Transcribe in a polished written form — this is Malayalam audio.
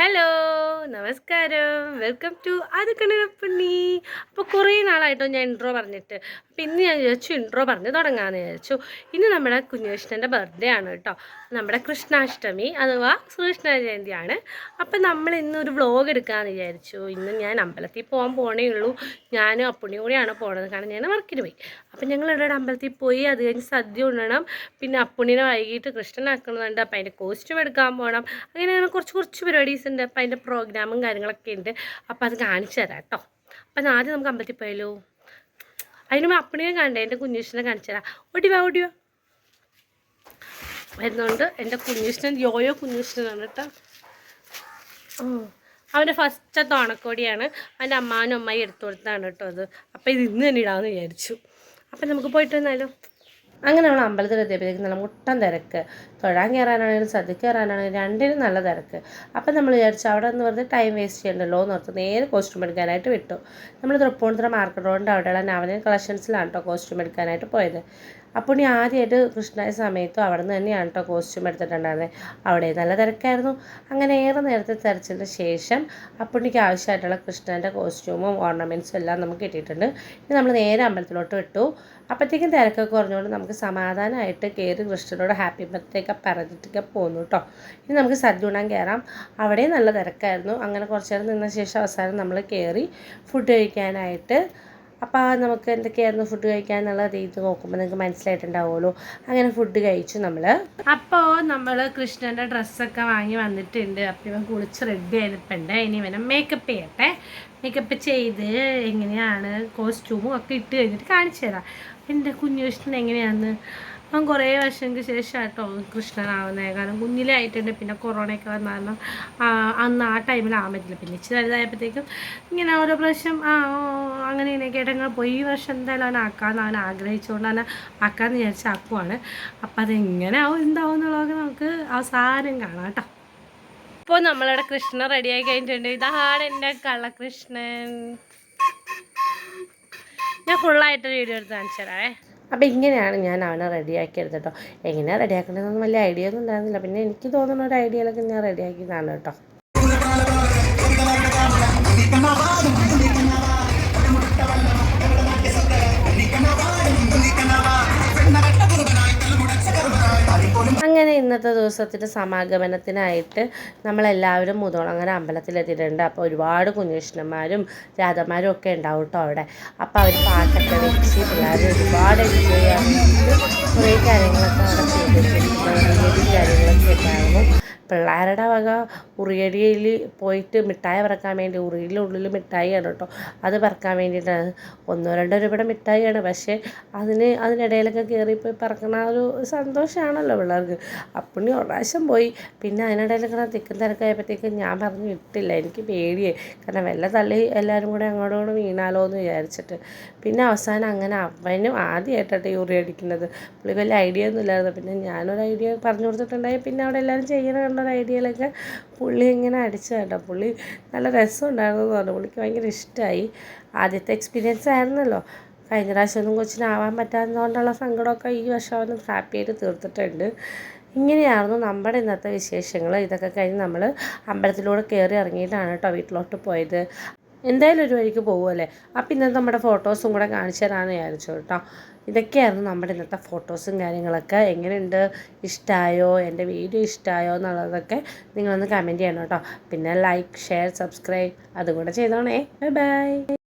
ഹലോ നമസ്കാരം, വെൽക്കം ടു ആദിക്കണ്ണപ്പണ്ണി. അപ്പോൾ കുറേ നാളായിട്ടോ ഞാൻ ഇൻട്രോ പറഞ്ഞിട്ട്. അപ്പോൾ ഇന്ന് ഞാൻ വിചാരിച്ചു ഇൻട്രോ പറഞ്ഞ് തുടങ്ങാമെന്ന് വിചാരിച്ചു. ഇന്ന് നമ്മുടെ കുഞ്ഞുകൃഷ്ണൻ്റെ ബർത്ത്ഡേ ആണ് കേട്ടോ. നമ്മുടെ കൃഷ്ണാഷ്ടമി അഥവാ ശ്രീകൃഷ്ണ ജയന്തിയാണ്. അപ്പം നമ്മൾ ഇന്നൊരു വ്ളോഗ് എടുക്കാമെന്ന് വിചാരിച്ചു. ഇന്ന് ഞാൻ അമ്പലത്തിൽ പോകണേ ഉള്ളൂ. ഞാനും അപ്പുണ്ണിയും കൂടിയാണ് പോണത്, കാരണം ഞാൻ വർക്കിന് പോയി. അപ്പം ഞങ്ങൾ ഇവിടെ അമ്പലത്തിൽ പോയി, അത് കഴിഞ്ഞ് സദ്യ ഉണ്ണണം. പിന്നെ അപ്പുണ്ണിനെ വൈകിട്ട് കൃഷ്ണനാക്കണമെന്നുണ്ട്. അപ്പം അതിൻ്റെ കോസ്റ്റ്യൂം എടുക്കാൻ പോകണം. അങ്ങനെ കുറച്ച് പരിപാടീസ് ഉണ്ട്. അപ്പം അതിൻ്റെ പ്രോഗ്രാമും കാര്യങ്ങളൊക്കെ ഉണ്ട്. അപ്പം അത് കാണിച്ചു തരാം കേട്ടോ. അപ്പം ആദ്യം നമുക്ക് അമ്പലത്തിൽ പോയാലോ. അതിന് അപ്പുണ്ണിനെ കണ്ടേ, എൻ്റെ കുഞ്ഞുകൃഷ്ണനെ കാണിച്ചു തരാം. ഓടിവാ വരുന്നുണ്ട്. എൻ്റെ കുഞ്ഞുകൃഷ്ണൻ യോയോ കുഞ്ഞുകൃഷ്ണനാണ് കേട്ടോ. അവൻ്റെ ഫസ്റ്റത്തെ ഓണക്കോടിയാണ്. അവൻ്റെ അമ്മാവനും അമ്മായി എടുത്തു കൊടുത്താണ് കേട്ടോ അത്. അപ്പം ഇത് ഇന്ന് തന്നെ ഇടാമെന്ന് വിചാരിച്ചു. അപ്പം നമുക്ക് പോയിട്ട് വന്നാലോ. അങ്ങനെ നമ്മൾ അമ്പലത്തിലെത്തിയപ്പോഴേക്കും നല്ല മുട്ടൻ തിരക്ക്. തൊഴാൻ കയറാനാണെങ്കിലും സദ്യക്ക് കയറാനാണെങ്കിലും രണ്ടിനും നല്ല തിരക്ക്. അപ്പം നമ്മൾ വിചാരിച്ചു അവിടെ നിന്ന് വെറുതെ ടൈം വേസ്റ്റ് ചെയ്യണ്ടല്ലോ എന്ന് ഓർത്ത് നേരെ കോസ്റ്റ്യൂം എടുക്കാനായിട്ട് വിട്ടു. നമ്മൾ തൃപ്പൂണിത്തുറ മാർക്കറ്റ് റോഡിൻ്റെ അവിടെയുള്ള നവനീൻ കളക്ഷൻസിലാണ് കേട്ടോ കോസ്റ്റ്യൂം എടുക്കാനായിട്ട് പോയത്. അപ്പോൾ ഇനി ആദ്യമായിട്ട് കൃഷ്ണായ സമയത്തും അവിടെ നിന്ന് തന്നെയാണ് കേട്ടോ കോസ്റ്റ്യൂം എടുത്തിട്ടുണ്ടായിരുന്നത്. അവിടെ നല്ല തിരക്കായിരുന്നു. അങ്ങനെ ഏറെ നേരത്തെ തിരച്ചതിന് ശേഷം അപ്പുണ്ണിക്ക് ആവശ്യമായിട്ടുള്ള കൃഷ്ണൻ്റെ കോസ്റ്റ്യൂമും ഓർണമെൻറ്റ്സും എല്ലാം നമുക്ക് കിട്ടിയിട്ടുണ്ട്. ഇനി നമ്മൾ നേരെ അമ്പലത്തിലോട്ട് വിട്ടു. അപ്പോഴത്തേക്കും തിരക്കൊക്കെ കുറഞ്ഞുകൊണ്ട് നമുക്ക് സമാധാനമായിട്ട് കയറി കൃഷ്ണനോട് ഹാപ്പി ബർത്ത്ഡേ ഒക്കെ പറഞ്ഞിട്ടൊക്കെ പോന്നു കേട്ടോ. ഇനി നമുക്ക് സദ്യ ഉണ്ണാൻ കയറാം. അവിടെയും നല്ല തിരക്കായിരുന്നു. അങ്ങനെ കുറച്ച് നേരം നിന്ന ശേഷം അവസാനം നമ്മൾ കയറി ഫുഡ് കഴിക്കാനായിട്ട്. അപ്പോൾ നമുക്ക് എന്തൊക്കെയായിരുന്നു ഫുഡ് കഴിക്കാന്നുള്ള രീതി നോക്കുമ്പോൾ നിങ്ങൾക്ക് മനസ്സിലായിട്ടുണ്ടാവുമല്ലോ. അങ്ങനെ ഫുഡ് കഴിച്ചു നമ്മൾ. അപ്പോൾ നമ്മൾ കൃഷ്ണൻ്റെ ഡ്രസ്സൊക്കെ വാങ്ങി വന്നിട്ടുണ്ട്. അപ്പോൾ ഇവൻ കുളിച്ച് റെഡി ആയിരിപ്പുണ്ട്. ഇനി ഇവനെ മേക്കപ്പ് ചെയ്യട്ടെ. മേക്കപ്പ് ചെയ്ത് എങ്ങനെയാണ് കോസ്റ്റ്യൂമും ഒക്കെ ഇട്ട് കഴിഞ്ഞിട്ട് കാണിച്ചു തരാം. എൻ്റെ കുഞ്ഞുകൃഷ്ണൻ എങ്ങനെയാണെന്ന്. അവൻ കുറേ വർഷങ്ങൾക്ക് ശേഷം കേട്ടോ കൃഷ്ണനാവുന്നത്. കാരണം കുഞ്ഞിലേ ആയിട്ടുണ്ട്. പിന്നെ കൊറോണയൊക്കെ വന്ന കാരണം അന്ന് ആ ടൈമിൽ ആകാൻ പറ്റില്ല. പിന്നെ ഇച്ചിരി വലുതായപ്പോഴത്തേക്കും ഇങ്ങനെ ഓരോ പ്രാവശ്യം അങ്ങനെ ഇങ്ങനെയൊക്കെ ആയിട്ട് പോയി. ഈ വർഷം എന്തായാലും അവൻ ആഗ്രഹിച്ചുകൊണ്ട് അവനെ ആക്കാമെന്ന് വിചാരിച്ച് ആക്കുവാണ്. അപ്പം അതെങ്ങനെ ആവും എന്താവും എന്നുള്ളതൊക്കെ നമുക്ക് അവസാനം കാണാം കേട്ടോ. ഇപ്പോൾ നമ്മളിവിടെ കൃഷ്ണൻ റെഡിയായി കഴിഞ്ഞിട്ടുണ്ട്. ഇതാണ് എൻ്റെ കള്ളകൃഷ്ണൻ. ഞാൻ ഫുള്ളായിട്ടൊരു വീഡിയോ എടുത്ത് കാണിച്ചു തരാവേ. അപ്പോൾ ഇങ്ങനെയാണ് ഞാൻ അവനെ റെഡിയാക്കി എടുത്തിട്ടോ. എങ്ങനെയാണ് റെഡിയാക്കേണ്ടതെന്നൊന്നും വലിയ ഐഡിയ ഒന്നും ഉണ്ടായിരുന്നില്ല. പിന്നെ എനിക്ക് തോന്നുന്ന ഒരു ഐഡിയയിലൊക്കെ ഞാൻ റെഡിയാക്കിയതാണ് കേട്ടോ. അങ്ങനെ ഇന്നത്തെ ദിവസത്തിൻ്റെ സമാഗമനത്തിനായിട്ട് നമ്മളെല്ലാവരും മുതോളങ്ങര അമ്പലത്തിലെത്തിയിട്ടുണ്ട്. അപ്പോൾ ഒരുപാട് കുഞ്ഞുകൃഷ്ണന്മാരും രാധമാരും ഒക്കെ ഉണ്ടാവും കേട്ടോ അവിടെ. അപ്പോൾ അവർ പാട്ടൊക്കെ വെച്ച് പിള്ളേർ ഒരുപാട് എൻജോയ് ചെയ്യാൻ വേണ്ടിയിട്ട് കുറേ കാര്യങ്ങളൊക്കെ അവിടെ ചെയ്തിട്ടുണ്ട്. കാര്യങ്ങളൊക്കെ ഉണ്ടായിരുന്നു. പിള്ളേരുടെ വക ഉറിയടിയിൽ പോയിട്ട് മിഠായി പറക്കാൻ വേണ്ടി, ഉറിയിലെ ഉള്ളിൽ മിഠായിയാണ് കേട്ടോ. അത് പറക്കാൻ വേണ്ടിയിട്ടാണ്. 1-2 രൂപയുടെ മിഠായിയാണ്. പക്ഷേ അതിനിടയിലൊക്കെ കയറിപ്പോയി പറക്കണ ഒരു സന്തോഷമാണല്ലോ പിള്ളേർക്ക്. അപ്പുണ്ണി ഒരു പ്രാവശ്യം പോയി. പിന്നെ അതിനിടയിലൊക്കെ തിക്കും തിരക്കായപ്പോഴത്തേക്കും ഞാൻ പറഞ്ഞു വിട്ടില്ല. എനിക്ക് പേടിയായി. കാരണം വെല്ല തള്ളി എല്ലാവരും കൂടെ അങ്ങോട്ടും വീണാലോ എന്ന് വിചാരിച്ചിട്ട്. പിന്നെ അവസാനം അങ്ങനെ അവനും ആദ്യമായിട്ടാണ് ഈ ഉറി അടിക്കുന്നത്. പുള്ളി വലിയ ഐഡിയ ഒന്നും ഇല്ലായിരുന്നു. പിന്നെ ഞാനൊരു ഐഡിയ പറഞ്ഞു കൊടുത്തിട്ടുണ്ടായി. പിന്നെ അവിടെ എല്ലാവരും ചെയ്യണ ഐഡിയയിലൊക്കെ പുള്ളി ഇങ്ങനെ അടിച്ചു കേട്ടോ. പുള്ളി നല്ല രസമുണ്ടായിരുന്നു എന്ന് പറഞ്ഞു. പുള്ളിക്ക് ഭയങ്കര ഇഷ്ടമായി. ആദ്യത്തെ എക്സ്പീരിയൻസ് ആയിരുന്നല്ലോ. കഴിഞ്ഞ പ്രാവശ്യമൊന്നും കൊച്ചിനാവാൻ പറ്റാത്തതുകൊണ്ടുള്ള സങ്കടമൊക്കെ ഈ വർഷം അവന് ഹാപ്പിയായിട്ട് തീർത്തിട്ടുണ്ട്. ഇങ്ങനെയായിരുന്നു നമ്മുടെ ഇന്നത്തെ വിശേഷങ്ങൾ. ഇതൊക്കെ കഴിഞ്ഞ് നമ്മൾ അമ്പലത്തിലൂടെ കയറി ഇറങ്ങിയിട്ടാണ് കേട്ടോ വീട്ടിലോട്ട് പോയത്. എന്തായാലും ഒരു വഴിക്ക് പോകുമല്ലേ. അപ്പം ഇന്നത്തെ നമ്മുടെ ഫോട്ടോസും കൂടെ കാണിച്ചു തരാമെന്ന് വിചാരിച്ചു കേട്ടോ. ഇതൊക്കെയായിരുന്നു നമ്മുടെ ഇന്നത്തെ ഫോട്ടോസും കാര്യങ്ങളൊക്കെ. എങ്ങനെയുണ്ട്, ഇഷ്ടമായോ, എൻ്റെ വീഡിയോ ഇഷ്ടമായോ എന്നുള്ളതൊക്കെ നിങ്ങളൊന്ന് കമൻറ്റ് ചെയ്യണം കേട്ടോ. പിന്നെ ലൈക്ക്, ഷെയർ, സബ്സ്ക്രൈബ് അതും കൂടെ ചെയ്തോണേ. Bye bye.